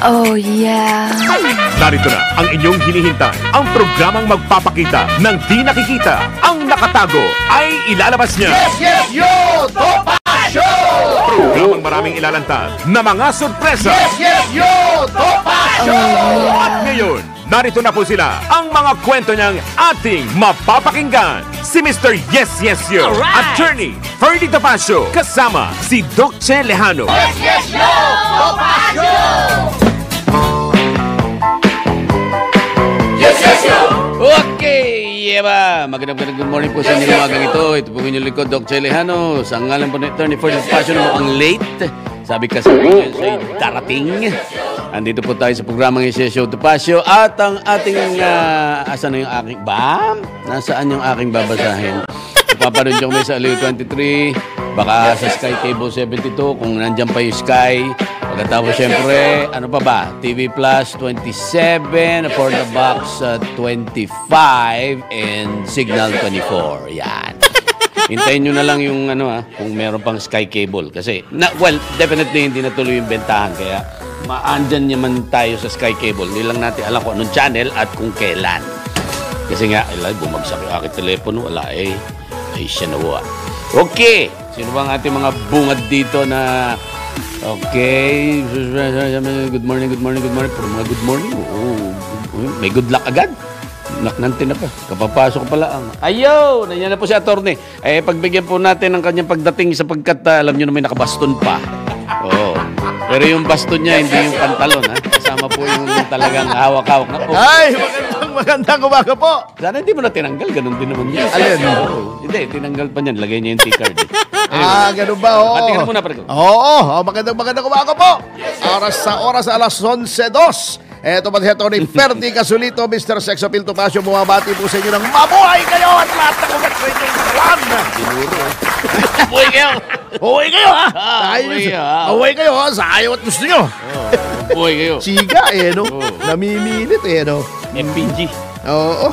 Oh, yeah. Narito na ang inyong hinihintay. Ang programang magpapakita ng di nakikita. Ang nakatago ay ilalabas niya. Yo! Topacio! Programang maraming ilalantad na mga sorpresa. Yo! Topacio! At ngayon, narito na po sila. Ang mga kwento niyang ating mapapakinggan. Si Mr. Yes Yes Yo, Attorney Ferdy Topacio, kasama si Doc Che Lejano. Yo! Topacio! Okay, Eva. Magandang good morning po sa inyo umagang ito. Ito po inyong likod, Doc Che Lejano. Sa ngalan po ni Attorney Ferdy Topacio na mukhang late. Sabi kasi siya'y darating. Andito po tayo sa programang Yes Show Topacio. At ang ating, asan na yung aking, nasaan yung aking babasahin? Paparoon kami sa Aliw 23, baka sa Sky Cable 72, kung nandyan pa yung Sky. Pagkatapos syempre, ano pa ba? TV Plus 27, for the box 25, and Signal 24. Yan. Hintayin nyo na lang yung kung meron pang Sky Cable. Kasi, definitely hindi natuloy yung bentahan. Kaya, maandyan naman tayo sa Sky Cable. Hindi lang natin alam kung anong channel at kung kailan. Kasi nga, bumagsak yung aking telepono. Wala ay siya nawa. Okay. Sino bang ating mga bungad dito na okay. Good morning. Puro mga good morning. May good luck agad. Naknante na pa. Kapapasok pala ang ayaw! Nandiyan na po si Attorney. Pagbigyan po natin ng kanyang pagdating sapagkat alam nyo na may nakabaston pa. Oo. Pero yung baston niya, hindi yung pantalon. Kasama po yung talagang hawak-hawak na po. Ay, magandang umaga po. Sana hindi mo na tinanggal. Ganun din naman yun. Alin? Hindi, tinanggal pa niyan. Lagay niya yung T-card. Ganun ba? Oo. Patingin muna, pare. Oo, magandang umaga po. Oras alas 11:02. Eto ba si Atty. Ferdy Casulito, Mr. Sex Appeal Topacio, bumabati po sa inyo ng mabuhay kayo at lahat ng congratulations sa kawan. Siguro. Buhay kayo. Buhay kayo, ha? Buhay kayo, ha? Sa ayaw at gusto nyo. Buhay kayo. Siga, no? Namimilit, no? FPG. Oo.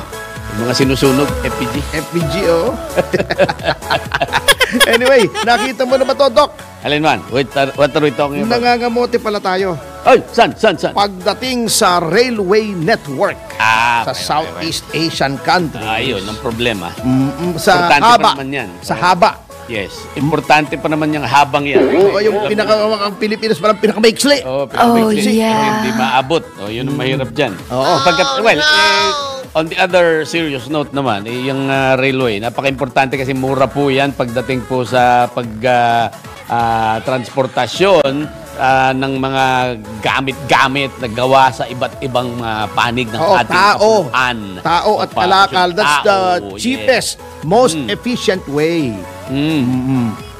Mga sinusunog, FPG. FPG, oo. Anyway, nakita mo na ba to, Doc? Alin man? What are we talking about? Nangangamote pala tayo. Ay, saan? Pagdating sa railway network sa okay, Southeast Asian countries. Ayun, ang problema. Sa Importante haba. pa naman yan. Sa haba. Yes. Importante pa naman yung habang yan. Oo, yung ang Pilipinas parang pinakamaiksi. Yeah. Hindi maabot. Yun ang mahirap dyan. Oo. On the other serious note naman, yung railway, napaka-importante kasi mura po yan pagdating po sa transportasyon ng mga gamit-gamit na gawa sa iba't ibang panig ng ating kapuan. Tao at kalakal. That's the cheapest, most efficient way.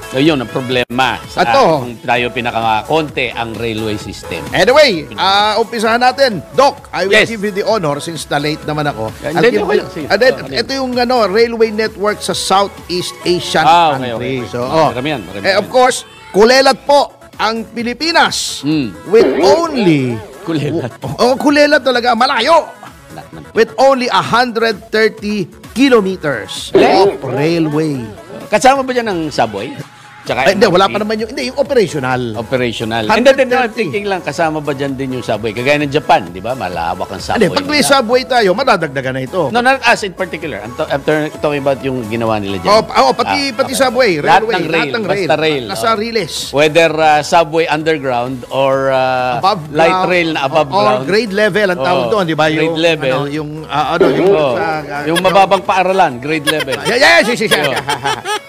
So yun ang problema sa kung tayo pinakakonte ang railway system. Anyway, umpisahan natin. Doc, I will give you the honor since na-late naman ako. Ito yung railway network sa Southeast Asian countries. Marami yan. Of course, kulelat po ang Pilipinas with only kulelat talaga, malayo. With only 130 kilometers of railway. Kasama ba dyan ng subway? Hindi, wala pa naman yung operational. Hindi, thinking lang, kasama ba dyan din yung subway? Kagaya ng Japan, di ba? Malawak ang subway. Hindi, pag may subway tayo, madadagdagan na ito. No, not us in particular. After talking about yung ginawa nila dyan. Pati subway, railway, lahat ng rail. Basta rail. Nasa riles. Whether subway underground or light rail na above ground. Or grade level ang tawag doon, di ba? Grade level. Yung mababang paaralan, grade level. Yes.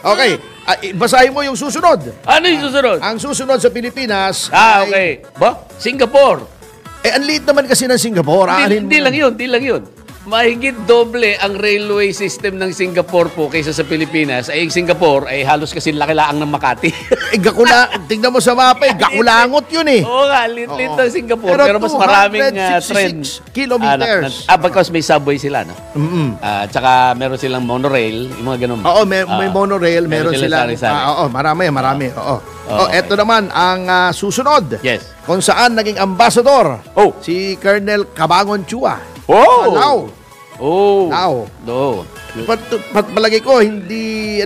Okay. Basahin mo yung susunod. Ano yung susunod? Ang susunod sa Pilipinas okay. Singapore. Ang liit naman kasi ng Singapore. Hindi lang yun. Mahigit doble ang railway system ng Singapore po kaysa sa Pilipinas. Ay, Singapore ay halos kasi laki-laang ng Makati. Tingnan mo sa mapa, gakulangot yun eh. Oo nga, lit-lit ng Singapore. Pero mas maraming train. Kilometers. Because may subway sila, no? Tsaka meron silang monorail, yung mga ganun. Oo, may monorail, meron silang. Marami. Oo. Eto naman ang susunod. Yes. Kung saan naging ambassador si Colonel Cabangon Chua. Oh! Oh. Lao. No. Palagay ko, hindi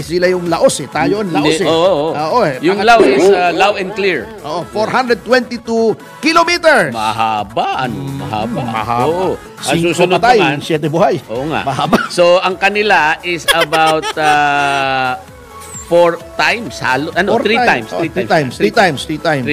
sila yung Laos eh. Tayo ang Laos eh. Oo. Eh. Yung Laos is loud and clear. 422 kilometers. Mahaba. Mahaba. Oo. Ang 5 susunod patay, naman. 7 buhay. Oo nga. Mahaba. So, ang kanila is about 4 times. 3 times. 3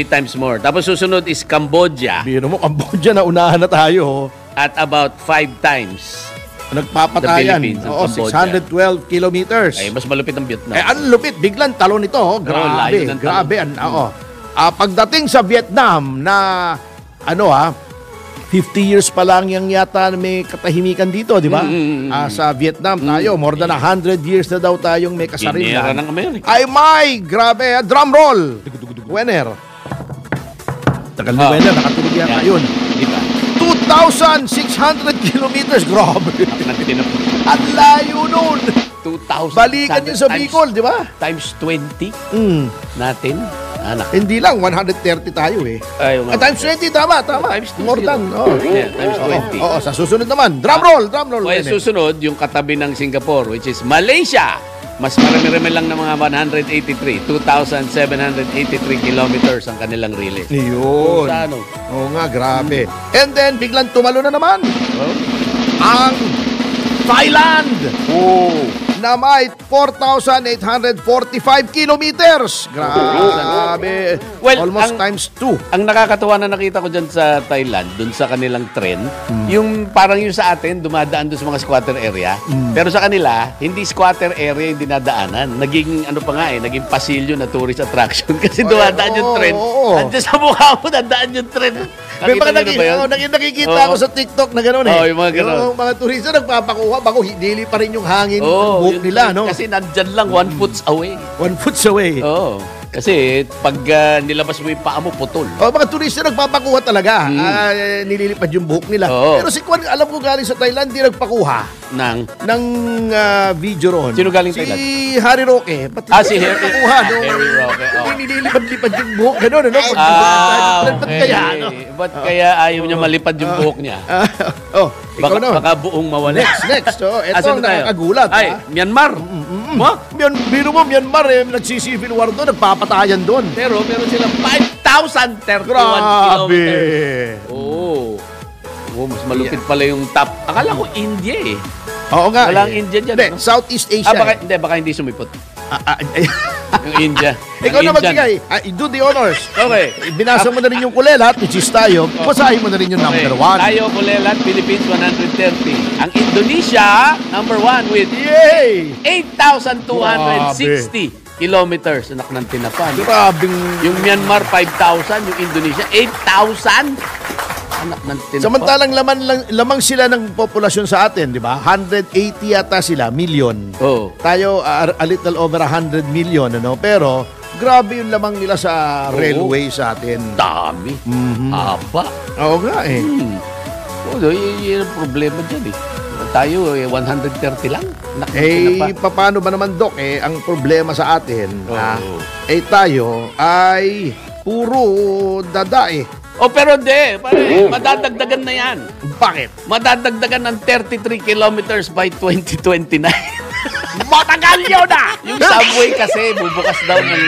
times more. Tapos susunod is Cambodia Biro mo, Cambodia na unahan na tayo. at about 5 times. Nagpapatayan. The Philippines, ang Cambodia. 612 kilometers. Ay, mas malupit ang Vietnam. Ang lupit, biglang talon ito. Grabe, layo ng talon. grabe. Pagdating sa Vietnam na 50 years pa lang yung yata may katahimikan dito, di ba? Sa Vietnam tayo, more than 100 years na daw tayong may Ginera kasarinlan. ng Amerika. Ay may, grabe. Drum roll. Winner. Tagal ni Winner, nakatulog yata yun. Di ba? 2,600 kilometers. Grabe. Ang layo nun. 2,000. Balikan yun sa Bicol, di ba? Times 20 natin. Anak. Hindi lang, 130 tayo eh. Ay, Times 20, tama. Times 2 More than. Yeah, times 20. Sa susunod naman. Drum roll. Well, susunod, yung katabi ng Singapore, which is Malaysia. Mas marami-rami lang ng mga 183. 2,783 kilometers ang kanilang release. Yun. Sa ano? Oo nga, grabe. And then, biglang tumalo na naman. Ang Thailand. Na may 4,845 kilometers. Grabe. Well, almost times 2. Ang nakakatuwa na nakita ko dyan sa Thailand, dun sa kanilang trend, yung parang yung sa atin, dumadaan dun sa mga squatter area. Pero sa kanila, hindi squatter area yung dinadaanan. Naging naging pasilyo na tourist attraction. Kasi dumadaan yung trend. Andiyan sa mukha mo, dadaan yung trend. May mga Nakita nakikita ako sa TikTok na gano'n eh. Yung mga gano'n. Yung mga turista nagpapakuha, bako dili pa rin yung hangin ng buhok nila, no? Kasi nandyan lang 1 foot away. 1 foot away. Oo. Kasi pag nilabas mo yung paa mo, putol. Mga turista nagpapakuha talaga. Nililipad yung buhok nila. Oo. Pero si Kwan, alam ko galing sa Thailand, di nagpakuha ng video ron. Sino galing si Thailand? Harry Roque. Si Harry. Nagpakuha, no? Harry Roque. Hindi nililipad-lipad yung buhok. Gano'n, no? Ba't Okay. kaya, no? Ba't kaya ayaw niya malipad yung buhok niya? Ikaw na. Baka buong mawala. Next. Ito Asan ang na tayo? nakakagulat. Ay, Myanmar. Biro mo, Myanmar, nagsisivil war doon, nagpapatayan doon. Pero silang 5,031 Grabe. kilometers. Mas malupit pala yung top. Akala ko India eh. Oo nga. Walang India dyan. Hindi, no? Southeast Asia. Baka hindi sumipot. Ay. Yung India. Ikaw na Yung Indian. magbigay. Do the honors. Okay. Binasa mo na rin yung kulelat, which is tayo. Basahin mo na rin yung number 1. Tayo, Kulelat, Philippines, 130. Ang Indonesia, number 1 with Yay! 8,260 kilometers. Anak ng tinapan. Grabing... Yung Myanmar, 5,000. Yung Indonesia, 8,000. Anak ng tinapan. Samantalang lamang sila ng populasyon sa atin, di ba? 180 yata sila, million. Oh. Tayo, a little over 100 million, ano? Pero, grabe yung lamang nila sa railway sa atin. Dami. Aba. Oo nga eh. Yun ang problema dyan eh. Tayo, 130 lang. Anak ng tinapan. Paano ba naman, Dok? Ang problema sa atin, tayo ay puro dada eh. Pero hindi. Madadagdagan na yan. Bakit? Madadagdagan ng 33 kilometers by 2029. Matagal yun na! Yung subway kasi bubukas daw ng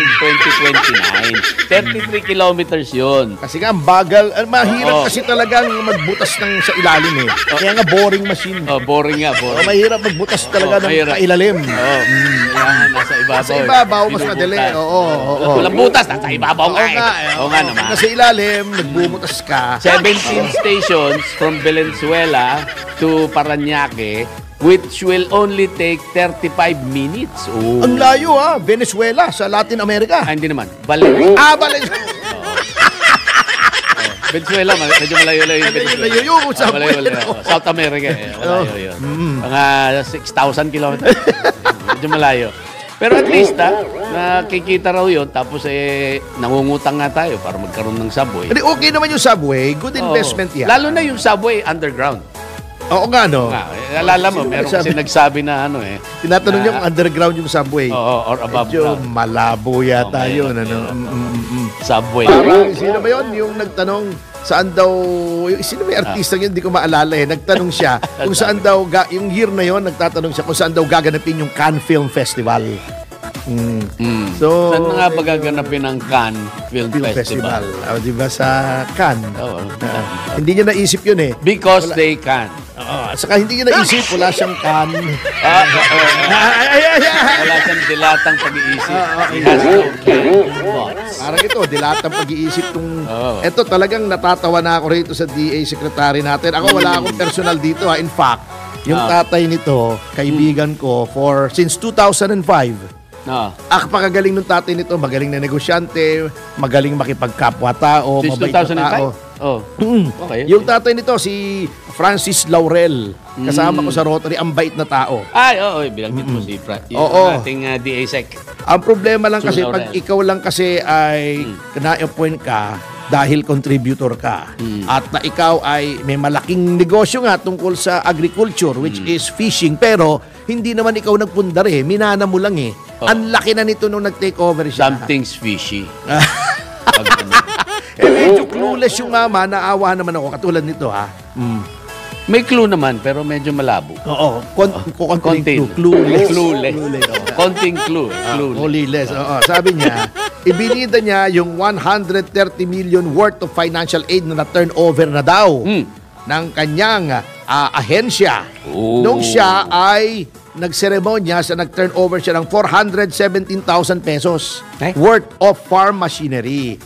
2029. 33 kilometers yun. Kasi nga, bagal. Mahirap kasi talagang magbutas ng sa ilalim eh. Kaya nga, boring machine. Boring nga. Boring. Mahirap magbutas talaga ng kailalim. Kailangan nasa ibabaw. Sa ibabaw, mas madali. Oo. Walang butas. Nasa ibabaw nga eh. Oo nga naman. Nasa ilalim, nagbumutas ka. 17 stations from Valenzuela to Parañaque, which will only take 35 minutes. Ang layo Venezuela sa Latin America. Hindi naman. Valenzuela. Venezuela, medyo malayo-layo yung Venezuela. Malayo yung malayo. South America malayo yun. Mga 6,000 kilometers. Medyo malayo. Pero at least, nakikita raw yun. Tapos, nangungutang nga tayo para magkaroon ng subway. Pero okay naman yung subway. Good investment yan. Lalo na yung subway underground. Oo nga, no? Alala mo, meron kasi nagsabi na Tinatanong niya kung underground yung subway. Or above Medyo ground. malabo yata yun. Subway. Parang, sino ba yun? Yung nagtanong, saan daw, sino may artista yun, hindi ko maalala eh. Nagtanong siya kung saan daw, yung year na yon nagtatanong siya kung saan daw gaganapin yung Cannes Film Festival. So, saan nga ba gaganapin ang Cannes Film Festival? Di ba sa Cannes? Oo. Hindi niya naisip yun eh. Because they can. Saka hindi niya naisip, wala siyang Cannes. Wala siyang dilatang pag-iisip. He has no thoughts. Parang ito, dilatang pag-iisip kung... Ito talagang natatawa na ako rito sa DA secretary natin. Ako wala akong personal dito ha. In fact, yung tatay nito, kaibigan ko since 2005. Pakagaling ng tatay nito, magaling na negosyante, magaling makipagkapwa-tao, Since mabait na tao. 2005? Okay. Yung tatay nito, si Francis Laurel, kasama ko sa Rotary, ang bait na tao. Ay, oo, binanggit mo si yung ating DA Sec. Ang problema lang kasi, Laurel. pag ikaw lang kasi ay na-appoint ka, dahil contributor ka, at na ikaw ay may malaking negosyo nga tungkol sa agriculture, which is fishing, pero hindi naman ikaw nagpundar eh, minana mo lang eh. Ang laki na nito nung nag-take over siya. Something's fishy. Medyo clueless yung mama, naawa naman ako katulad nito ha. May clue naman, pero medyo malabo. Oo, konting Clueless. clueless. Konting clue. Clueless. Oo, sabi niya, ibinida niya yung 130 million worth of financial aid na na-turnover na daw ng kanyang ahensya. Nung siya ay nagseremonya sa nag-turnover siya ng 417,000 pesos worth of farm machinery.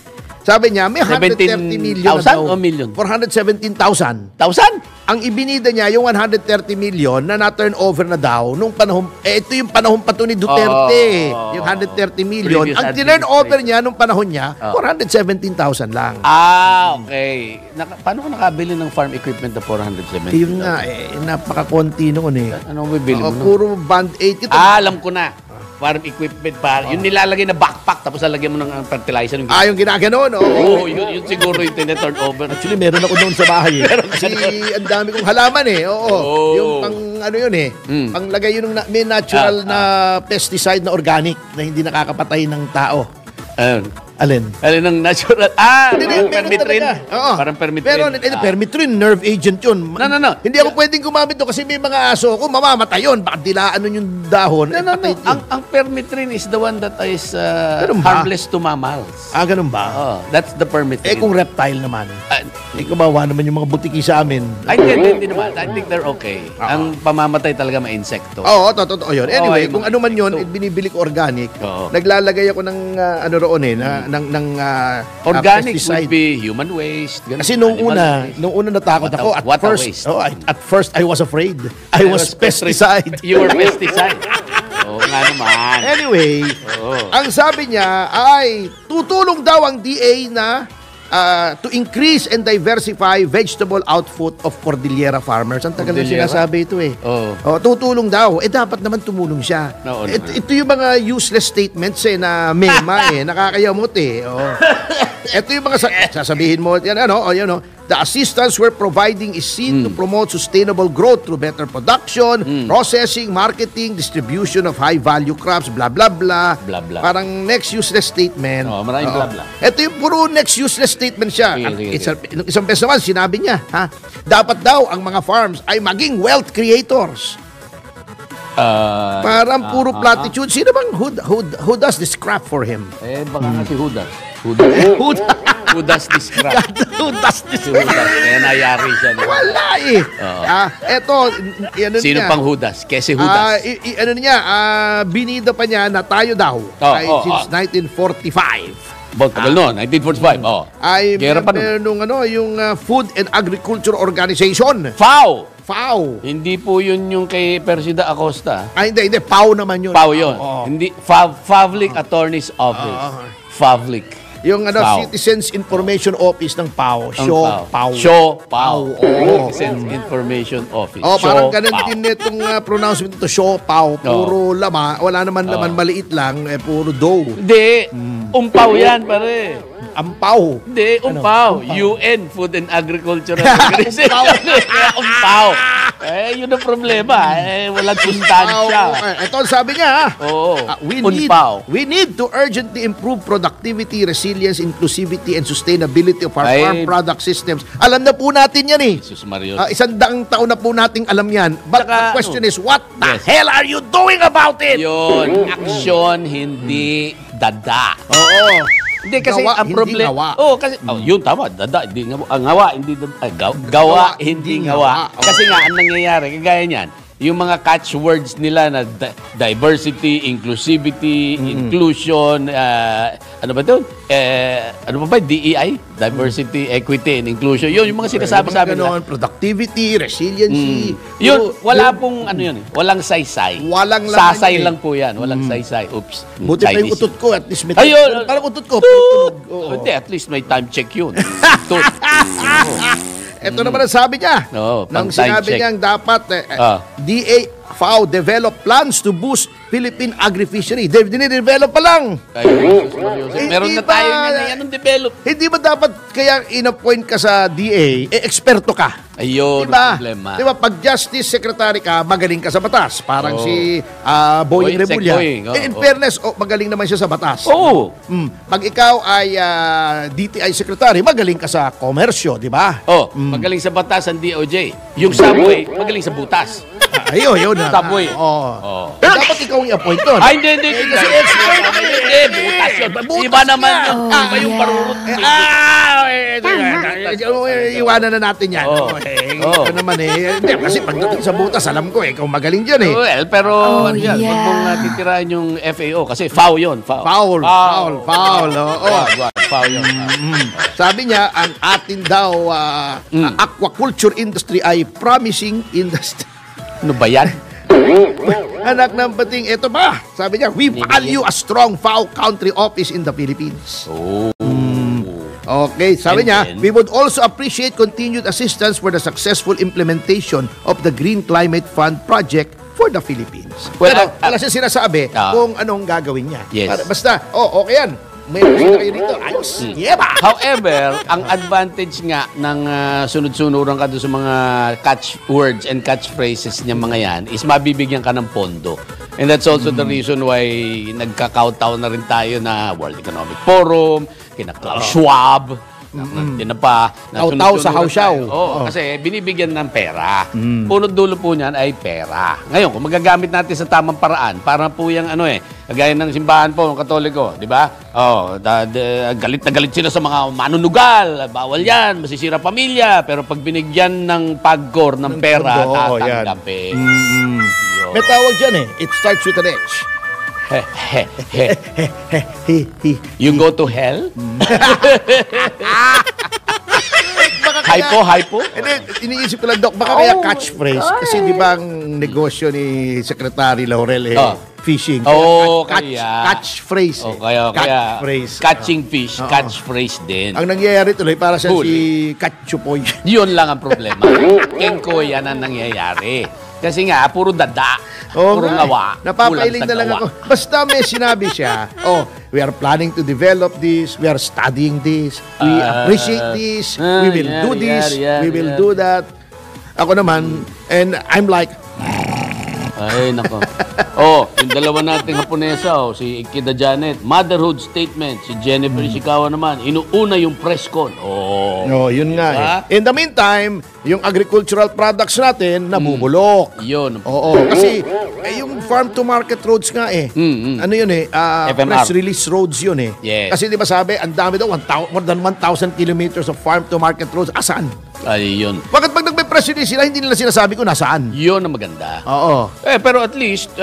Sabi niya, may 130 million na daw. 1,000 o million? 417,000. 1,000? Ang ibinida niya, yung 130 million na na-turn over na daw nung panahon, ito yung panahon pa to ni Duterte. Yung 130 million. Previous Ang turn over niya nung panahon niya, 417,000 lang. Okay. Paano ko nakabili ng farm equipment na 470? Yun nga, napaka-konti noon eh. Anong bibili mo? Puro band 8. Ito, Alam ko na. Farm equipment pa. Yung nilalagay na backpack tapos lalagyan mo ng fertilizer. yung ginaganon. Yun siguro yung turn over. Actually, meron ako noon sa bahay. Kasi ang dami kong halaman eh. Yung pang ano yun eh. Panglagay yun ng may natural na pesticide na organic na hindi nakakapatay ng tao. Alin ng natural? Permitrin. Parang permitrin. Pero permitrin, nerve agent yun. No. Hindi ako pwedeng gumamit doon kasi may mga aso ko, mamamatay yun. Baka dilaan nun yung dahon. No. Ang permitrin is the one that is harmless to mammals. Ganun ba? That's the permitrin. Kung reptile naman. Kabawa naman yung mga butiki sa amin. Hindi naman. I think they're okay. Ang pamamatay talaga may insekto. Totoo yun. Anyway, kung ano man yun, binibili ko organic. Naglalagay ako ng ng organic pesticide. would be human waste. Ganun, kasi nung una natakot ako at first I was afraid. I was pesticide. You were pesticide. Nga naman. Anyway, ang sabi niya ay tutulong daw ang DA na to increase and diversify vegetable output of Cordillera farmers. Ang tagal na sinasabi ito eh. Tutulong daw. Dapat naman tumulong siya. Ito yung mga useless statements na mema nakakayamot eh. Ito yung mga sasabihin mo, the assistance we're providing is seen to promote sustainable growth through better production, processing, marketing, distribution of high-value crops, blah, blah, blah. Parang next useless statement. Maraming blah, blah. Ito yung puro next useless statement siya. Isang beses naman, sinabi niya, dapat daw ang mga farms ay maging wealth creators. Parang puro platitude. Sino bang who does this crap for him? Baka nga si Judas. Who does this crap? Who does this crap? Kaya nayari siya. Wala eh. Sino pang Judas? Kese Judas. Binida pa niya na tayo daw since 1945. Tagal no, 1945. Ay meron yung Food and Agriculture Organization. FAO. Hindi po yun yung kay Persida Acosta. Hindi. FAO naman yun. FAO yun. Hindi, Favlik Attorney's Office. Favlik. Yung Citizens Information Office ng PAO. PAO. Citizens Information Office. Parang ganun din itong pronouncement ito. PAO. Puro lama. Wala naman laman. Maliit lang. Puro dough. Hindi. Umpaw yan, pare. Ampaw. Hindi, umpaw. UN, Food and Agricultural Organization. Umpaw. Yun ang problema. Walang sustansya. Ito ang sabi niya. Oo. We need to urgently improve productivity, resilience, inclusivity, and sustainability of our farm product systems. Alam na po natin yan eh. Jesus Mario. 100 taon na po nating alam yan. But the question is, what the hell are you doing about it? Yun. Aksyon, hindi dada. Oo. Hindi kasi Gawa, ang problema. hindi ngawa. Kasi yun tama, dada hindi ngawa. Ngawa hindi dada. Gawa hindi ngawa. Kasi nga ang nangyayari kagaya niyan, yung mga catchwords nila na diversity, inclusivity, inclusion, ano ba doon? Ano ba? DEI? Diversity, equity, and inclusion. Yun, yung mga sinasabi-sabi nila. Productivity, resiliency. Yun, wala pong ano yun. Walang saysay. Walang sasay lang po yan. Walang saysay. Oops. Buti pa yung utot ko, at least may ayun. parang utot ko. Hindi, at least may time check yun. Ito naman ang sabi niya. Nang sinabi niyang dapat DA-FAO develop plans to boost Philippine agri-fishery. Dinidevelop pa lang. Meron na tayo anong develop. Hindi ba dapat kaya in-appoint ka sa DA, eksperto ka? Ayun, diba? ang problema. Diba, pag Justice Secretary ka, magaling ka sa batas. Parang si Boying Rebulla. In fairness, magaling naman siya sa batas. Pag ikaw ay DTI Secretary, magaling ka sa komersyo, di ba? Magaling sa batas ang DOJ. Yung subway, magaling sa butas. Ayun. Subway. Dapat ikaw ang i-appoint doon. Hindi. Kasi expert. Hindi, butas yun. Iba naman yun. Iba yung parurot. Iwanan na natin yan. Ito naman Hindi, kasi pagdating sa butas, alam ko ikaw magaling dyan Well, pero wag mong titirahin yung FAO kasi FAO yun. Foul. Foul yun. Sabi niya, ang atin daw aquaculture industry ay promising industry. Ano ba yan? Anak ng bating, ito ba? Sabi niya, we value a strong FAO country office in the Philippines. Okay, sabi niya, we would also appreciate continued assistance for the successful implementation of the Green Climate Fund project for the Philippines. Well, wala siya sinasabi kung anong gagawin niya. Yes. Basta, okay yan. May na kayo dito. Ayos. However, ang advantage nga ng sunod-sunuran ka doon sa mga catchwords and catchphrases niya mga yan is mabibigyan ka ng pondo. And that's also the reason why nagkakautaw na rin tayo na World Economic Forum, kina Klaus Schwab, yan na pa. Taw sa Hausyaw. Kasi binibigyan ng pera. Punot dulo po niyan ay pera. Ngayon, kung magagamit natin sa tamang paraan, para po yung kagaya ng simbahan po, ng Katoliko, di ba? Galit na galit sila sa mga manunugal. Bawal yan, masisira pamilya. Pero pag binigyan ng pagkor ng pera, tatanggapin. May tawag dyan It starts with an H. You go to hell? Hypo? Iniisip ko lang, Doc, baka kaya catchphrase. Kasi di ba ang negosyo ni Secretary Laurel fishing? Catchphrase. Catchphrase. Catching fish, catchphrase din. Ang nangyayari tuloy, para sa si Katchupoy. Yun lang ang problema. Kenko yan ang nangyayari. Kasi nga, puro dada. Puro ngawa. Napapailing na lang ako. Basta may sinabi siya, we are planning to develop this, we are studying this, we appreciate this, we will do this, we will do that. Ako naman, and I'm like, ay, nako. Yung dalawa nating Haponesa, si Ikeda Janet, motherhood statement. Si Jennifer Ishikawa naman, inuuna yung press con. Yun nga In the meantime, yung agricultural products natin, nabubulok. Yun. Kasi yung farm to market roads nga Ano yun press release roads yun Yes. Kasi di ba sabi, ang dami daw, more than 1,000 kilometers of farm to market roads. Asan? Ay, yun. Bakit pag nagpe-press release sila, hindi nila sinasabi kung nasaan? Yun ang maganda. Pero at least,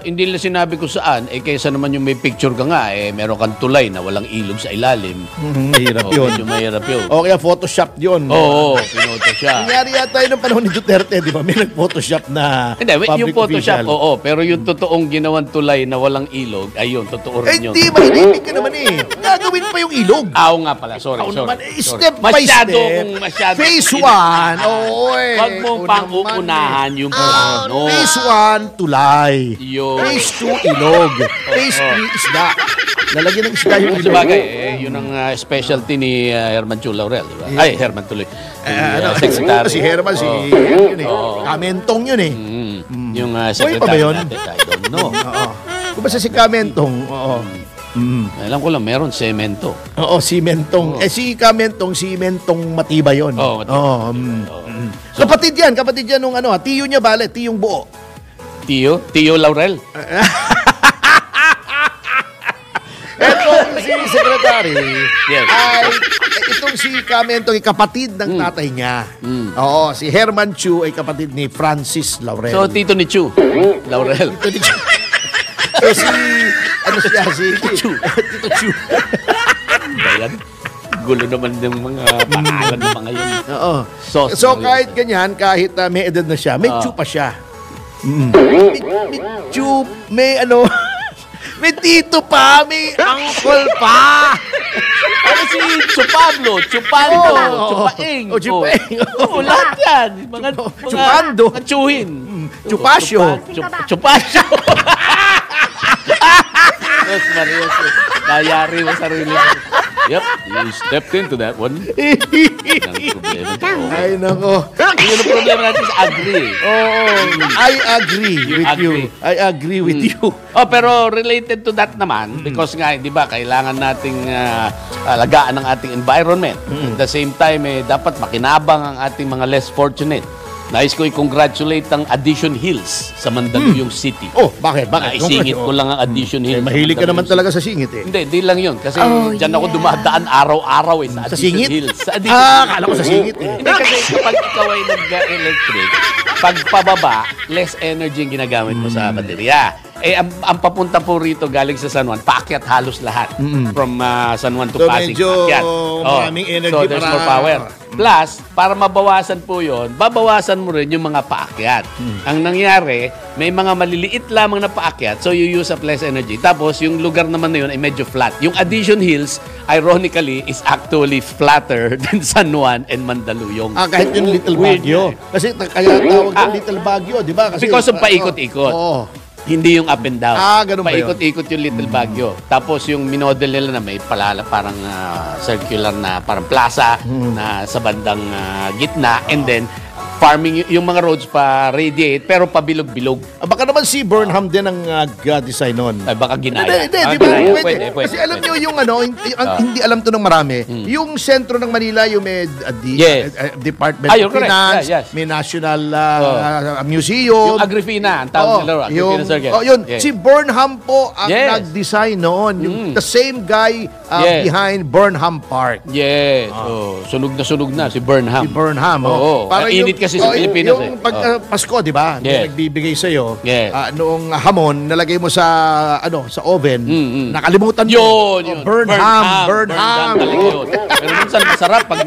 hindi nila sinabi kung saan. Kaysa naman yung may picture ka nga, meron kang tulay na walang ilog sa ilalim. Mahirap yun. Medyo mahirap yun. Kaya Photoshop yun. Pinotoshop. Nangyari yata yun ng panahon ni Duterte, di ba? May nag-Photoshop na hindi, yung Photoshop, pero yung totoong ginawang tulay na walang ilog, ayun, totoo rin yun. Hindi, mahilig ka naman Gagawin pa yung ilog. Nga pala, sorry. Step by step. Masyado. Phase 1. Huwag mong pang-uunahan yung Phase 1, tulay. Yun. Phase 2, ilog. Phase 3, isda. Lalagyan ng isda yung Sa bagay, yun ang specialty ni Herman Chu Laurel, di ba? Ay, Herman tuloy. Secretary. Si Herman, yun eh. Kamentong yun eh. Yung pa ba secretary yun? natin, I don't know. Oo. Kung basta si Kamentong, oo. Alam ko lang, meron semento. Oo, simentong. Si Kamentong, simentong matibay yun. Oo, matibay. Kapatid yan nung tiyo niya bale, tiyong buo. Tio Laurel. Etong si Secretary, Yes. ay itong si Kamentong ay kapatid ng tatay niya. Oo, si Herman Chu ay kapatid ni Francis Laurel. So, tito ni Chu, Laurel. So si, si Tito Chu. Tito Chu. Bayan. Gulo naman ng mga pangalan ng mga yun. Oo. Sauce So na yun. kahit ganyan, kahit may edad na siya, may Chu pa siya. May Chu, may may tito pa, may uncle pa. Ano si Chupablo, Chupando, Chupaing. Chupaing. Oo, lahat yan. Mga Chupando. Mga chuhin. Chupasyo. Chupasyo. Yes, Marius. Nayari mo sarili. Yep, you stepped into that one. Ang problema to. Ay, nako. Yun ang problema natin sa agree. I agree with you. agree. I agree with you. Oh, pero related to that naman, because nga, di ba, kailangan nating alagaan ang ating environment. At the same time, dapat makinabang ang ating mga less fortunate. Nais ko i-congratulate ang Addition Hills sa Mandaluyong City. Oh, bakit? Bakit? Naisingit ko lang ang Addition Hills. Mahilig ka naman talaga sa singit eh. Hindi lang yun. Kasi Oh, dyan ako yeah. dumadaan araw-araw sa Sa Addition singit? Hills. Sa Addition Hills. Kala ko sa singit eh. Hindi kasi kapag ikaw ay nag-electric, pag pababa, less energy ang ginagamit mo sa baterya. Ang papunta po rito galing sa San Juan, paakyat halos lahat. From San Juan to So, Pasig, medyo paakyat. maraming energy so, there's para- more power. Plus, para mabawasan po yon, babawasan mo rin yung mga paakyat. Ang nangyari, may mga maliliit lamang na paakyat, so you use up less energy. Tapos, yung lugar naman na yun ay medyo flat. Yung Addition Hills, ironically, is actually flatter than San Juan and Mandaluyong. Kahit yung Little Weird Baguio. Kasi kaya tawag yung Little Baguio, di ba? Kasi, Because of paikot-ikot. Oo. Hindi yung up and down. Ganun ba yun? Paikot-ikot yung Little Baguio. Tapos yung minodel nila na may parang circular na parang plaza na sa bandang gitna. And then, farming, yung mga roads pa radiate pero pabilog-bilog. Baka naman si Burnham din ang design nun. Ay, baka ginaya. Hindi, di ba? Ginaya. Pwede. Kasi alam nyo yung hindi alam to ng marami, yung sentro ng Manila, yung may Yes. Department You're of correct. Finance, Yeah, yes. may National Museum. Yung Agrifina, ang tawag nila. Agrifina Circle. Yun, Yes. si Burnham po ang Yes. nag-design noon. The same guy Yes. behind Burnham Park. Yes. Sunog na si Burnham. Si Burnham. Oo. Init kasi sa Pilipinas yung pag Pasko, di ba? Yes. Nagbibigay sa'yo, Yes. noong hamon, nalagay mo sa oven, nakalimutan mo. Yun. Burnham. talaga yun. Pero minsan masarap pag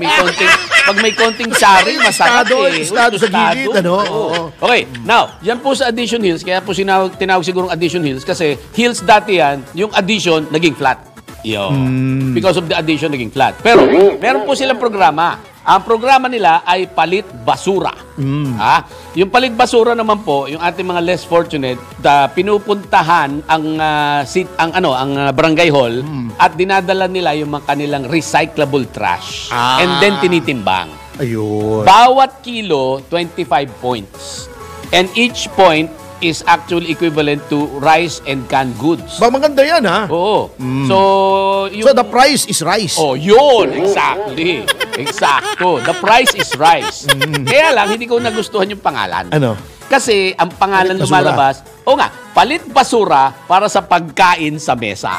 may konting sari, masarap Estado sa gilid, Oo. Okay, now, yan po sa Addition Hills, kaya po tinawag sigurong Addition Hills kasi hills dati yan, yung addition naging flat. Because of the addition naging flat. Pero meron po silang programa. Ang programa nila ay palit basura. Yung palit basura naman po, yung ating mga less fortunate, pinupuntahan ang barangay hall at dinadala nila yung mga kanilang recyclable trash. And then tinitimbang. Ayun. Bawat kilo, 25 points. And each point is actually equivalent to rice and canned goods. Maganda yan, ha? Oo. So, So, the price is rice. Oh, yun! Exactly. Exacto. The price is rice. Kaya lang, hindi ko nagustuhan yung pangalan. Ano? Kasi ang pangalan Palit basura. lumalabas, palit basura para sa pagkain sa mesa.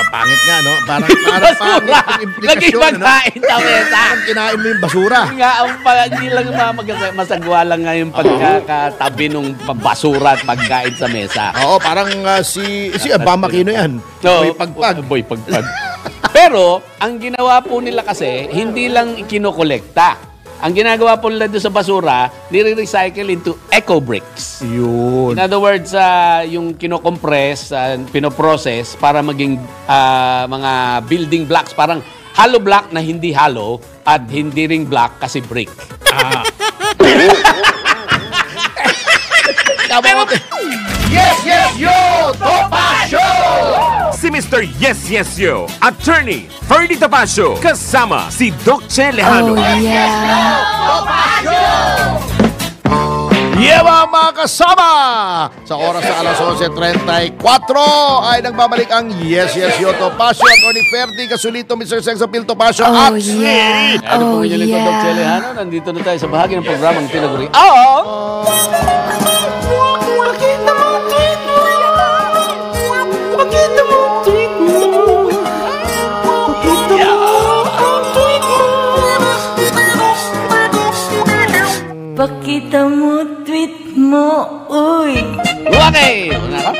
Pangit nga, no? Parang Basura! pangit yung implikasyon, Pagkain sa mesa. Parang kinain mo yung basura. Nga, hindi lang masagwa lang nga yung pagkakatabi ng basura at pagkain sa mesa. Oo, parang si Obama Aquino yan. May pagpag. Boy, pagpag. Pero, ang ginawa po nila kasi, hindi lang kinokolekta. Ang ginagawa po nila doon sa basura, nire-recycle into eco-bricks. Yun. In other words, yung kino-compress, pinoprocess para maging mga building blocks, parang hollow block na hindi hollow at hindi ring block kasi brick. Yes, yo! Topa Show! si Mr. Yes Yes Yo, Attorney Ferdy Topacio, kasama si Doc Che Lejano. Oh, yeah. Yeah, mga kasama! Sa oras sa alas 11:34 ay nagbabalik ang Yes Yes Yo Topacio, Attorney Ferdy Casulito, Mr. Sex Appeal Topacio, Oh, at yeah. Ano po Oh, yung lingkod, Doc Che yeah. Lejano? Nandito na tayo sa bahagi ng programang tinaguri. Oh! Pakita mo tweet mo, uy. Okay! Una ka?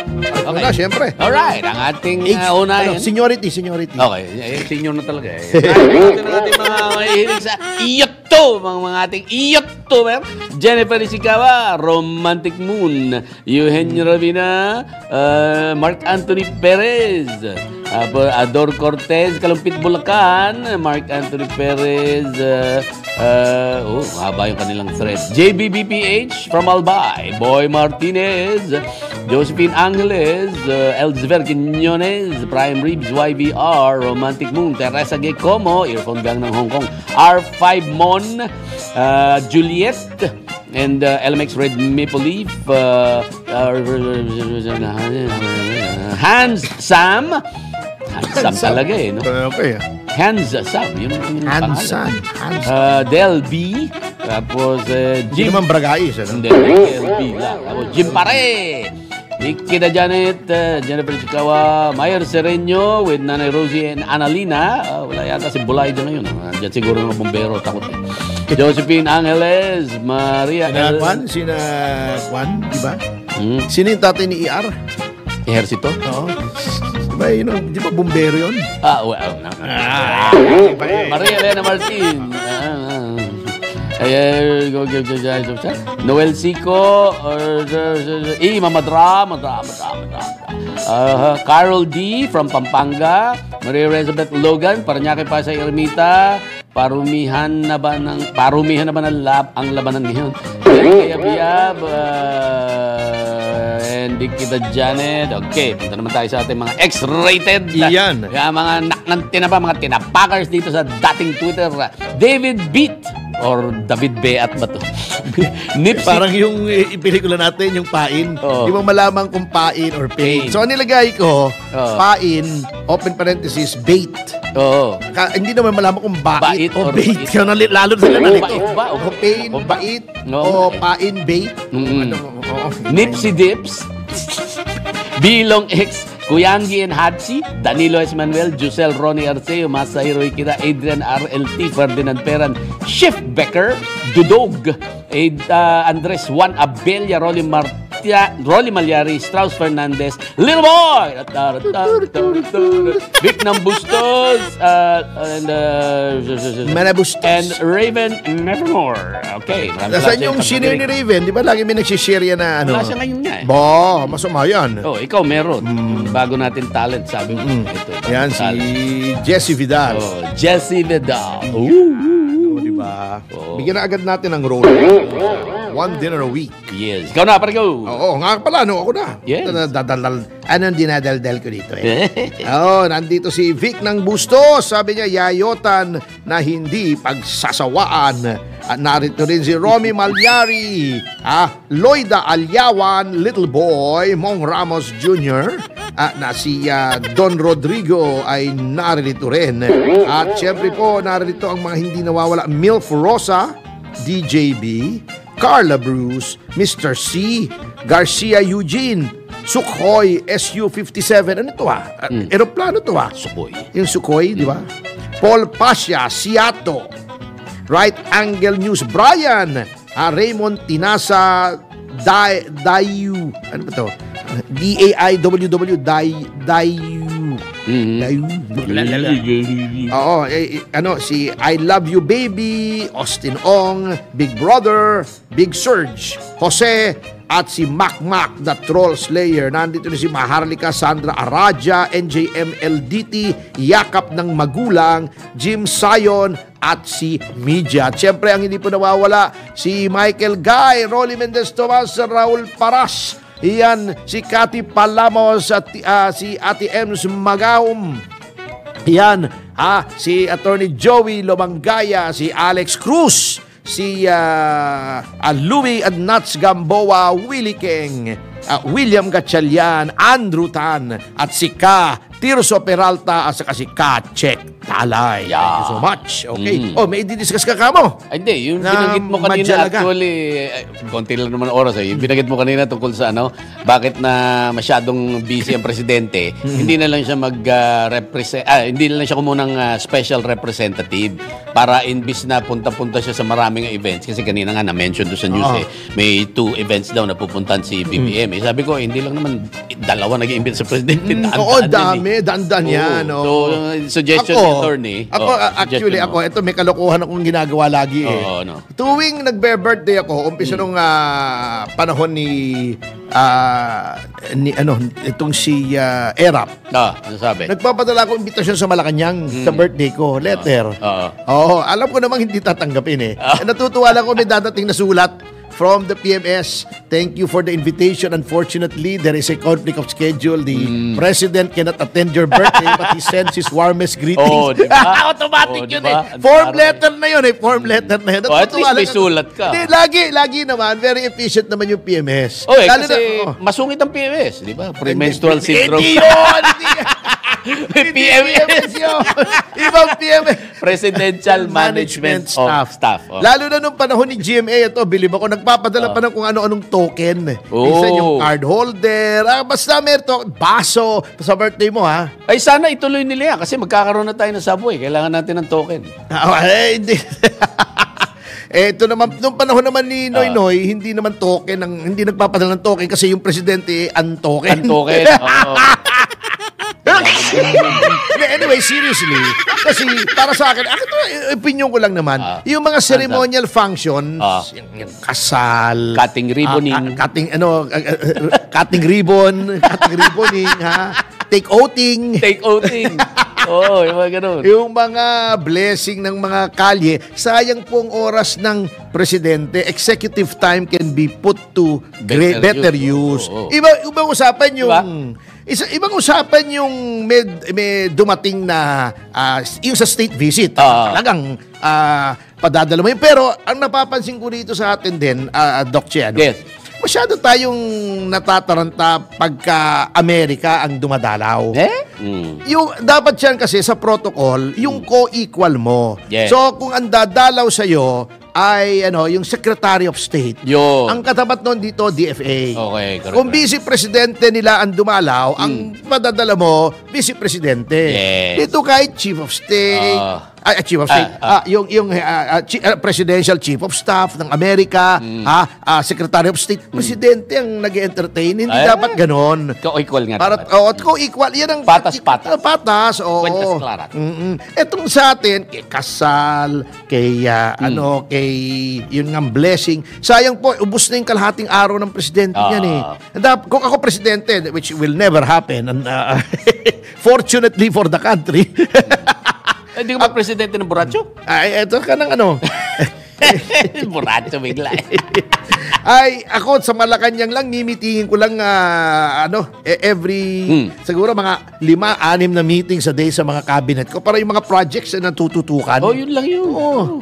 Okay. Na, siyempre. Alright, ang ating Ano, unahin. seniority. Okay, senior na talaga eh. Ito na ating mga mahihilig sa YouTube, mga ating YouTuber. Jennifer Ishikawa, Romantic Moon. Eugenio Ravina, Mark Anthony Perez. Ador Cortez, Kalumpit Bulacan, Mark Anthony Perez, haba yung kanilang thread. JBBPH from Albay, Boy Martinez, Josephine Angeles, Elzver Quinones, Prime Reeves, YVR, Romantic Moon, Teresa Gecomo, Earphone Gang ng Hong Kong, R5 Mon, Juliet, and LMX Red Maple Leaf, Hans Sam. Hans Sam talaga eh, no? Okay. Hans Sam, yun yung Hansan. pangalan. Del B, tapos Hindi Jim. naman bragais, ano? Hindi, Del B lang. Tapos Jim Pare, Ikida Janet, Jennifer Chikawa, Mayer Sereño with Nanay Rosie and Annalina. Wala yata si Bulay dyan ngayon. Diyan siguro ng bombero, takot eh. Josephine Angeles, Maria Sina Juan, di ba? Sino yung tatay ni ER? Ehersito? Oo. Diba, di ba bumbero yun? Maria Elena Martin. Noel Sico. Madra. Carol D. from Pampanga. Maria Elizabeth Logan. Paranaque pa sa Ermita. Parumihan na ba ang labanan ngayon? Kaya Biyab. And Dikita Janet. Okay, punta naman tayo sa ating mga X-rated. Iyan. Mga tinapa, mga tinapakers dito sa dating Twitter. David Beat or David Beat ba to? Nipsey. Parang yung pelikula natin, yung pain. Oo. Di mo malaman kung pain or pain. Pain. So, ang nilagay ko, Oo. pain, open parenthesis, bait. Oo. Hindi naman malaman kung bait, Bait o or bait. bait. Kaya lalo sila na Bait ito. ba? O pain, O bait, No. o pain, bait. Mm-mm. Oo. Nipsey Dips, Bilong X, Kuyangi and Hatsi, Danilo S. Manuel, Jusel Ronnie Arceo, Masahiro Ikeda, Adrian RLT, Ferdinand Peran, Chef Becker, Dudog, Andres Juan Abella, Rolly Malyari, Strauss Fernandez, Little Boy, Vic ng Bustos, Manabustos. and Raven Nevermore. Okay. Nasaan yung senior ni Raven? Di ba lagi may nagsishare yan na ano? Wala siya ngayon nga eh. Ba, masama yan. Oh, ikaw meron. Bago natin talent, sabi mo. Ito. Yan, si talent. Jesse Vidal. Oh, Jesse Vidal. Di ba? Oo. Bigyan na agad natin ng role. One dinner a week. Yes. Ikaw na, pare go. Oo, nga pala, no? Ako na. Yes. Anong dinadaldal ko dito eh? Nandito si Vic ng Bustos. Sabi niya, yayotan na hindi pagsasawaan. At narito rin si Romy Malyari, Loida Alyawan, Little Boy, Mong Ramos Jr., na si Don Rodrigo ay narito rin. At syempre po, narito ang mga hindi nawawala. Milf Rosa, DJB, Carla Bruce, Mr. C, Garcia Eugene, Sukhoi SU-57. Ano ito Aeroplano ito Sukoy. Yung Sukhoi, di ba? Paul Pasha, Seattle. Right Angle News, Brian. Raymond Tinasa, Dayu. Ano ba ito? DAIWW, Dayu. Oo, si I Love You Baby, Austin Ong, Big Brother, Big Surge, Jose, at si Mac the Troll Slayer. Nandito rin si Maharlika, Sandra Aradia, NJM LDT, Yakap ng Magulang, Jim Sayon, at si Media. At syempre, ang hindi po nawawala, si Michael Guy, Rolly Mendez Tomas, Raul Paras, Yan, si Cathy Palamos at si Ate Ems Magaum. Yan, si Attorney Joey Lomangaya, si Alex Cruz, si Louie and Nats Gamboa, Willie King, William Gatchalian, Andrew Tan, at si Tirso Peralta, at saka si Check Talay. Yeah. Thank you so much. Okay. May i-discuss ka mo. Ay, hindi. Yung Na binanggit mo kanina, Madyalaga. actually, konti lang naman oras. Yung binanggit mo kanina tungkol sa bakit na masyadong busy ang presidente, hindi na lang siya hindi na lang siya kumunang special representative para imbis na punta-punta siya sa maraming events. Kasi kanina nga na-mention doon sa news may 2 events daw na pupuntan si BBM. Sabi ko, hindi lang naman dalawa nag-iimbit sa presidente. Oo, dami. Dandan yan. So, suggestion ni attorney. Actually, ito may kalokohan akong ginagawa lagi eh. Tuwing nagbe-birthday ako, umpisa nung panahon ni itong si Erap. Ano sabi? Nagpapadala ako imbitasyon sa Malacanang sa birthday ko. Letter. Alam ko namang hindi tatanggapin eh. Natutuwa lang ko may dadating na sulat from the PMS. Thank you for the invitation. Unfortunately, there is a conflict of schedule. The president cannot attend your birthday, but he sends his warmest greetings. Diba? Automatic yun diba? eh. Form letter na yun eh. Form letter na yun. At least may sulat ka. Lagi naman. Very efficient naman yung PMS. Kasi masungit ang PMS. Di ba? Premenstrual syndrome. Hindi yun! PMS yun. Ibang PMS. Presidential Management Staff. Lalo na nung panahon ni GMA, bilib ako, nagpapadala pa ng kung ano-anong token. Minsan yung card holder, basta meron baso sa birthday mo, ha? Ay, sana ituloy nila yan kasi magkakaroon na tayo ng subway. Kailangan natin ng token. Hindi. Ito naman, nung panahon naman ni Noy, hindi naman token, hindi nagpapadala ng token kasi yung presidente, untoken. Untoken, Anyway, seriously, kasi para sa akin, opinion ko lang naman, yung mga ceremonial functions, yung kasal, cutting ribboning, cutting ribboning, take outing. Yung mga ganun. Yung mga blessing ng mga kalye, sayang pong oras ng presidente. Executive time can be put to better use. Ibang usapan yung ibang usapan yung may dumating na yung sa state visit. Talagang padadala mo yun. Pero ang napapansin ko rito sa atin din, Doc Che, masyado tayong natataranta pagka Amerika ang dumadalaw. Yung dapat yan kasi sa protocol, yung co-equal mo. So kung ang dadalaw sa'yo ay yung Secretary of State. Ang katapat nun dito, DFA. Okay, correct. Kung Vice Presidente nila ang dumalaw, ang padadala mo, Vice Presidente. Dito kahit Chief of State, Chief of State, yung Presidential Chief of Staff ng Amerika, Secretary of State, Presidente ang nag-entertain. Hindi dapat ganon. Co-equal nga. Co-equal. Yan ang patas-patas. Patas, oo. Kwentas klaras. Etong sa atin, kay kasal, kay yun nga blessing. Sayang po, ubos na yung kalahating araw ng presidente niyan eh. Kung ako presidente, which will never happen, and fortunately for the country, hindi ka ba presidente ng Buracho? Eto ka ng Buracho bigla. Ako sa Malacanang lang, nimitingin ko lang every siguro mga 5-6 na meeting sa day sa mga cabinet ko para yung mga projects na natututukan. Yun lang yun.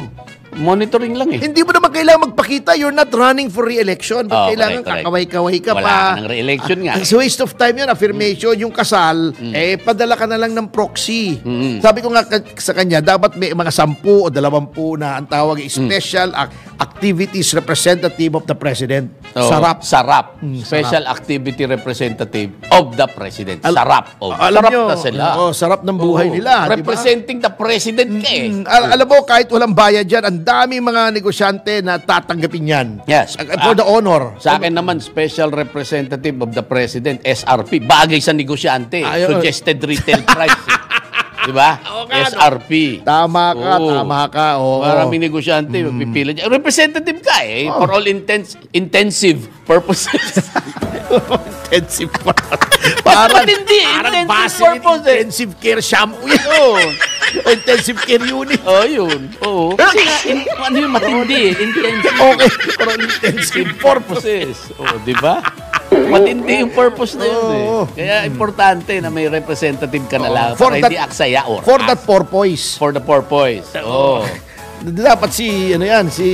Monitoring lang eh. Hindi mo naman kailangan magpakita. You're not running for re-election. Kailangan correct. kakaway-kaway ka Wala pa. ka ng re-election nga. It's a waste of time yun. Affirmation. Yung kasal, padala ka na lang ng proxy. Sabi ko nga sa kanya, dapat may mga 10 o 20 na ang tawag special activities representative of the president. Sarap. Special activity representative of the president. Sarap. Alam sarap nyo, na sila. Sarap ng buhay nila. Representing the president ka eh. Alam mo, kahit walang bayad dyan, ang dami mga negosyante na tatanggapin yan. Yes. For the honor. Sa akin naman, special representative of the president, SRP. Bagay sa negosyante. Suggested retail price. Diba? SRP. Tama ka. Maraming negosyante, pipila dyan. Representative ka eh. For all intensive purposes. Intensive parang hindi. Intensive purposes. Intensive care shampoo yun. Intensive care unit. Yun. Kasi nga, ano yung matindi eh. Intensive. Okay. For all intensive purposes. Diba? Matindi yung purpose na yun Oo. Kaya importante na may representative ka na lang For para that- hindi aksaya or For that purpose. for the porpoise. Oh. Dapat si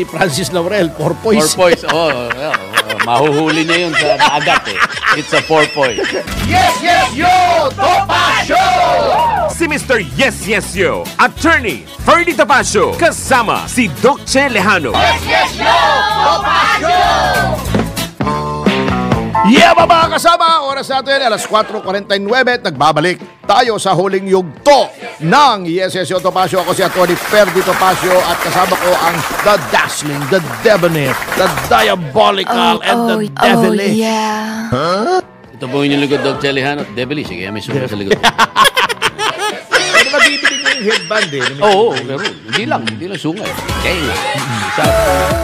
Francis Laurel, porpoise. Porpoise. Mahuhuli niya yun sa dagat It's a porpoise. Yes, yes, yo! Topacio! Si Mr. Yes, Yes, Yo, Attorney Ferdy Topacio, kasama si Doc Che Lejano. Yeah, mga kasama! Oras natin, alas 4:49 at nagbabalik tayo sa huling yugto ng Yes, Yes, Yo, Topacio. Ako si Atty. Ferdy Topacio at kasama ko ang the dazzling, the debonair, the diabolical, and the devilish. yeah. Ito po yung likod, Doc Che Lejano. Devilish. Kaya may sumo sa likod. Pero nabibili mo yung headband Oo, pero hindi lang sungay. Kaya sa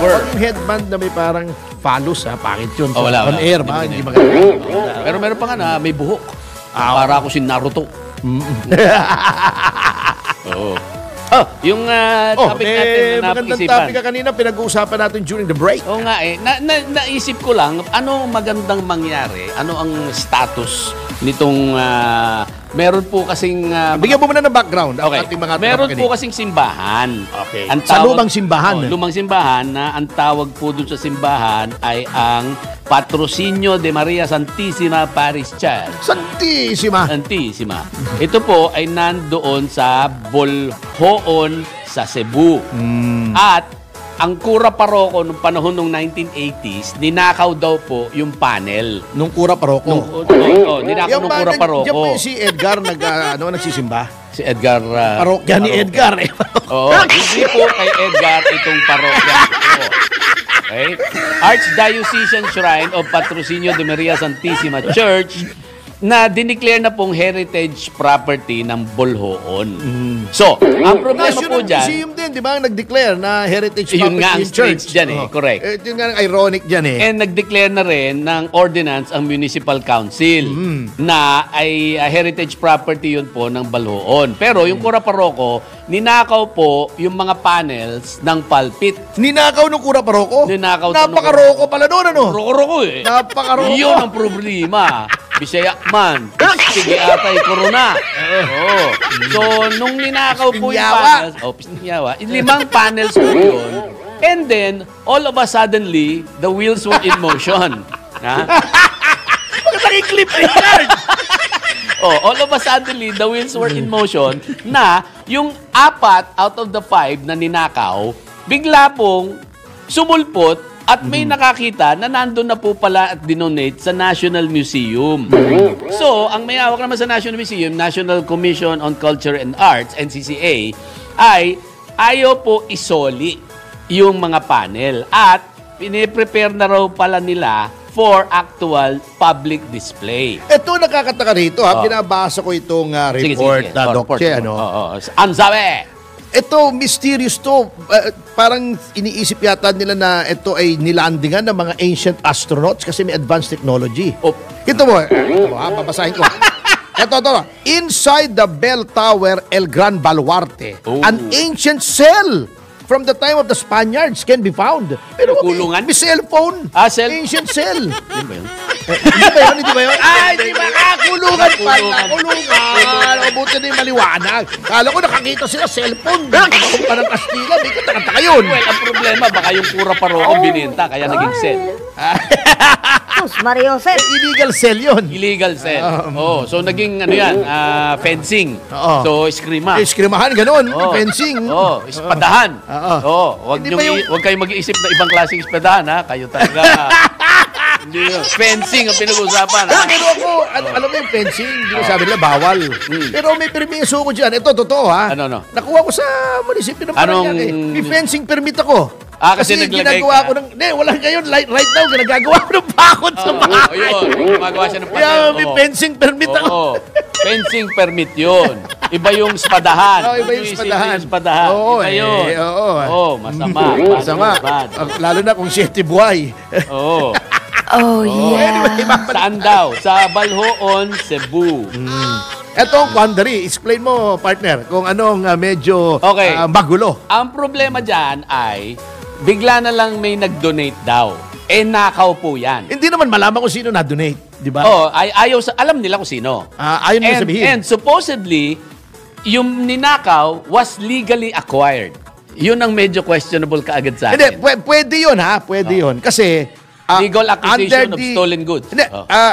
word. Yung headband na may parang phallus, pangit yun. Wala. On air, Hindi hindi maganda. Pero meron pa nga na may buhok. Para ako si Naruto. Oo. Yung topic natin na magandang napag-isipan. topic ka kanina, pinag-uusapan natin during the break. Oo nga naisip ko lang, ano magandang mangyari? Ano ang status nitong, meron po kasing... Bigyan mo muna ng background. ang Okay. ating mga Meron tagapakinig. po kasing simbahan. Okay. Ang Sa lumang simbahan. Lumang simbahan na ang tawag po dun sa simbahan ay ang Patrocinio de Maria Santissima Parish Church. Santísima. Santissima. Ito po ay nandoon sa Bolhoon sa Cebu. At ang kura paroko nung panahon ng 1980s, ninakaw daw po yung panel. Nung kura paroko. Ninakaw nung kura paroko. Diyan po yung si Edgar nagsisimba. Si Edgar. Parokya ni Edgar. Oo, hindi po kay Edgar itong parokya. Okay? Archdiocesan Shrine of Patrocinio de Maria Santissima Church na dineclare na pong heritage property ng Bolhoon. So, ang problema po National dyan, Museum din, di ba? Nag-declare na heritage yun nga ang property in church. strange dyan correct. Yun nga ang ironic dyan And nag-declare na rin ng ordinance ang Municipal Council na ay heritage property yun po ng Balhoon. Pero yung Kura Paroko, ninakaw po yung mga panels ng pulpit. Ninakaw ng kura paroko? Ninakaw Napakaroko pala doon, ano? Roko-roko Napakaroko. Yun ang problema. Bisaya man. Sige atay corona. Oo. So, nung ninakaw po yung Pistinyawa. panels, pistinyawa, 5 panels po yun. And then, all of a suddenly, the wheels were in motion. Ha? Bakit nakiklip na yan? All of a suddenly, the wheels were in motion na yung 4 out of the 5 na ninakaw, bigla pong sumulpot at may nakakita na nandun na po pala at dinonate sa National Museum. So, ang may hawak naman sa National Museum, National Commission on Culture and Arts, NCCA, ay ayaw po isoli yung mga panel at piniprepare na raw pala nila for actual public display. Ito nakakataka rito, binabasa ko itong report na Doc Che, ano? Ang sabi! Ito, mysterious to. Parang iniisip yata nila na ito ay nilandingan ng mga ancient astronauts kasi may advanced technology. Ito mo, babasahin ko. Ito. Inside the bell tower El Gran Baluarte, an ancient cell from the time of the Spaniards can be found. Pero kulungan? may cellphone. Ancient cell. Yan ba yun? Hindi ba yun? Ay, di ba? Kulungan pala. Kulungan. Mabuti na yung maliwanag. Kala ko nakakita sila cellphone. Kung parang Kastila, di ko takataka yun. Well, ang problema, baka yung Kura Paroko binenta, kaya naging cell. Mario Jose. Illegal cell yun. Illegal cell. So naging fencing. Oo. So, eskrima. Iskrimahan, ganun. Fencing. Espadahan. Huwag Hindi ba yung- kayong mag-iisip na ibang klaseng espadahan, ha? Kayo talaga. Hindi yun. Fencing ang pinag-usapan, ha? Pero ako, alam mo yung fencing, hindi ko sabi nila bawal. Pero may permiso ko dyan. Ito, totoo ha. Ano? Nakuha ko sa munisipyo ng Paranaque. May fencing permit ako. Kasi naglagay ginagawa ka. ko ng... Wala ngayon. Right now, ginagawa ko ng bakod sa bahay. Ayun, gumagawa siya ng Kaya may fencing permit ako. Fencing permit yun. Iba yung espadahan. Iba yung espadahan. Iba yun. Oo. Masama. Masama. Lalo na kung 7 buhay. Oo. Oh, yeah. Saan daw? Sa Balhoon, Cebu. Eto ang quandary. Explain mo, partner, kung anong medyo Okay. magulo. Ang problema dyan ay bigla na lang may nag-donate daw. nakaw po yan. Hindi naman malaman kung sino na-donate, di ba? Alam nila kung sino. Ayaw mo sabihin. And supposedly, yung ninakaw was legally acquired. Yun ang medyo questionable kaagad sa akin. Hindi, pwede yun ha. Pwede yun. Kasi, legal acquisition of stolen goods. Hindi,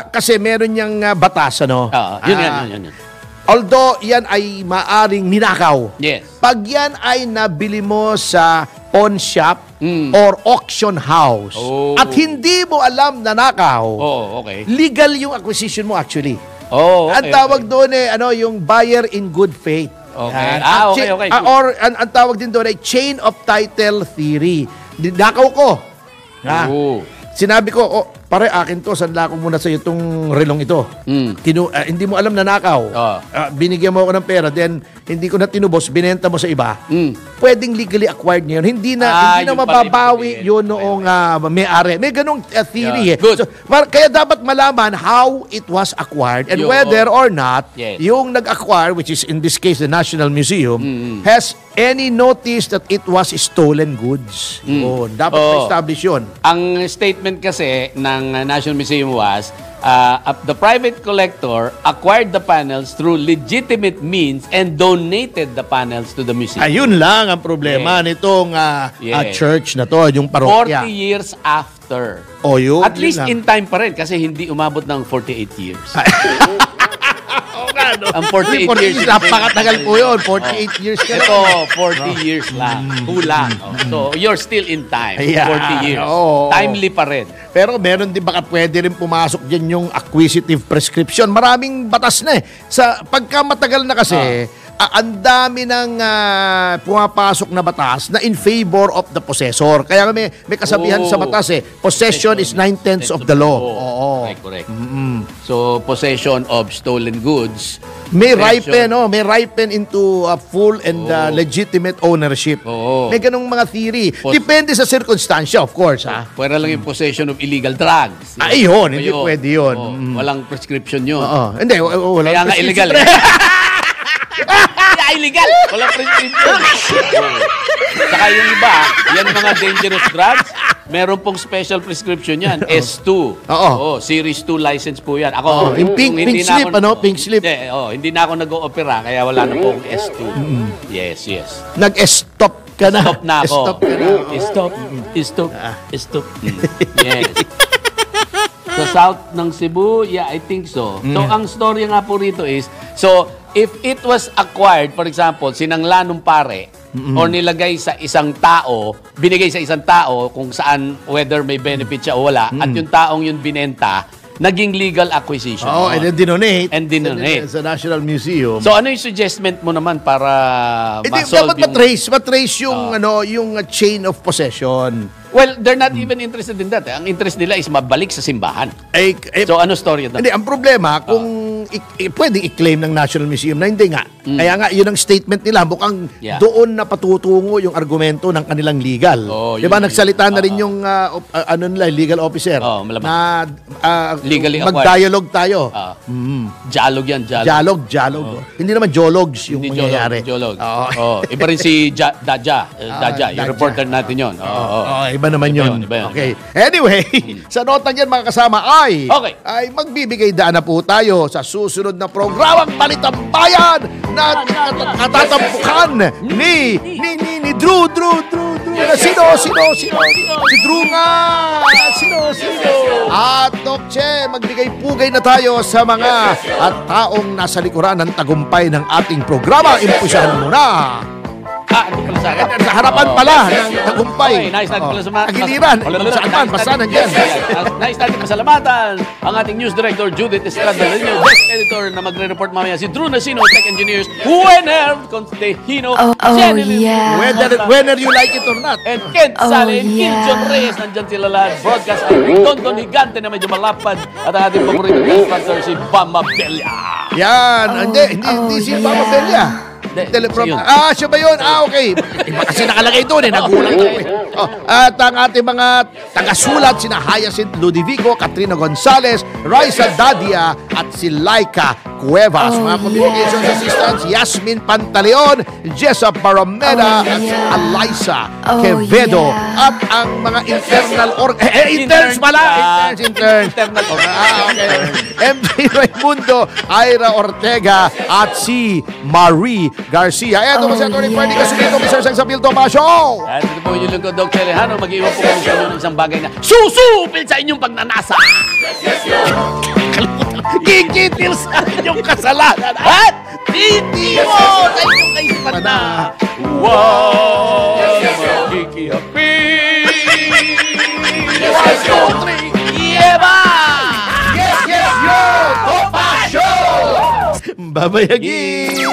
kasi meron niyang batas, ano? Yun. Although, yan ay maaring ninakaw. Yes. Pag yan ay nabili mo sa pawn shop or auction house at hindi mo alam na nakaw, okay. legal yung acquisition mo actually. Okay. Ang tawag doon yung buyer in good faith. Okay. Okay. Or ang tawag din doon ay chain of title theory. Nakaw ko. Sinabi ko, pare, akin to, sanla ko muna sa iyo itong relong ito. Hindi mo alam na nakaw. Binigyan mo ako ng pera, then hindi ko na tinubos, binenta mo sa iba. Pwedeng legally acquired niya yun. Hindi na mababawi yun noong may-ari. May ganong theory. Good. So, kaya dapat malaman how it was acquired and whether or not yung nag-acquire, which is in this case the National Museum, has any notice that it was stolen goods. Dapat establish yun. Ang statement kasi ng National Museum was, the private collector acquired the panels through legitimate means and donated the panels to the museum. Ayun lang ang problema nitong church na to, yung parokya. 40 years after. Yun. At least in time pa rin kasi hindi umabot ng 48 years. Ang 48 years. Napakatagal po yun. 48 years ka Ito, 40 years lang. Kulang. So, you're still in time. 40 years. Timely pa rin. Pero meron din baka pwede rin pumasok dyan yung acquisitive prescription. Maraming batas na eh. Pagka matagal na kasi, ang dami ng pumapasok na batas na in favor of the possessor. Kaya may kasabihan sa batas possession is 9/10 of the law. Correct. So, possession of stolen goods. May ripen into a full and legitimate ownership. May ganong mga theory. Depende sa circunstansya, of course. Pwera lang yung possession of illegal drugs. Yun. Hindi pwede yun. Walang prescription yun. Hindi, walang kaya nga illegal. Illegal. Walang prescription. Saka yung iba, yan mga dangerous drugs, meron pong special prescription yan. S2. Series 2 license po yan. Ako, yung pink slip, Pink slip. Hindi na ako nag-o-opera, kaya wala na pong S2. Yes. Nag-stop ka na. Stop na ako. Stop. Yes. Sa south ng Cebu, I think so. So, ang story nga po rito is, if it was acquired, for example, sinangla nung pare, or nilagay sa isang tao, binigay sa isang tao kung saan, whether may benefit siya o wala, at yung taong yun binenta, naging legal acquisition. And then dinonate. Sa National Museum. So, ano yung suggestment mo naman para dapat matrace yung, yung chain of possession. Well, they're not even interested in that. Ang interest nila is mabalik sa simbahan. So, ano story ito? Hindi, ang problema, kung pwedeng i-claim ng National Museum na hindi nga. Kaya nga, yun ang statement nila. Mukhang doon na patutungo yung argumento ng kanilang legal. Diba, nagsalita na rin yung legal officer na legally mag-dialogue tayo. Dialogue yan, Dialogue. Hindi naman dialogues yung mangyayari. Iba rin si Daja, yung reporter natin yun. Iba naman yun. Okay. Anyway, sa notang yan mga kasama ay magbibigay daan na po tayo sa susunod na programang Balitang Bayan na katatampukan ni Drew. Sino? Si Drew nga. Sino? At Dokche, magbigay-pugay na tayo sa mga taong nasa likuran ng tagumpay ng ating programa. Impusyahan mo na. Ito pala sa akin. Sa harapan pala ng tagumpay. Nais natin pala sa mga... Agiliran. Saan man, basta nandiyan. Nais natin pasalamatan ang ating news director, Judith Estrada, yung desk editor na magre-report mamaya, si Drew Nasino, Tech Engineers, Juener Constantino, whether you like it or not. And Kent Sale, and Kim John Reyes, nandyan sila lahat. Broadcast ang Don Higante na medyo malapad at ang ating paborito sponsor, si Bama Belia. Yan. Hindi si Bama Belia. Siya ba yun? Okay. Iba kasi nakalagay doon nagulat ako At ang ating mga tagasulat, sina Hyacinth Ludovico, Katrina Gonzalez, Raisa Dadia, at si Laika Cuevas. Mga communication assistants, Yasmin Pantaleon, Jessa Baromeda, at Eliza Quevedo. At ang mga interns pala! Interns. Okay. MJ Raimundo, Ira Ortega, at si Marie Garcia. Eto po si Atty. Freddy Casulito, Mr. Sex Appeal Tomasio. At ito po yung lingkod, Dr. Lejano. Mag-iwan po kami sa inyo ng isang bagay na susupil sa inyong pagnanasa. Kikitil sa inyong kasalanan at titimo sa inyong kaisipan na Wow! Makikihapi! 1, 2, 3, Eva! Yes, yo! Topa Show! Babayagi!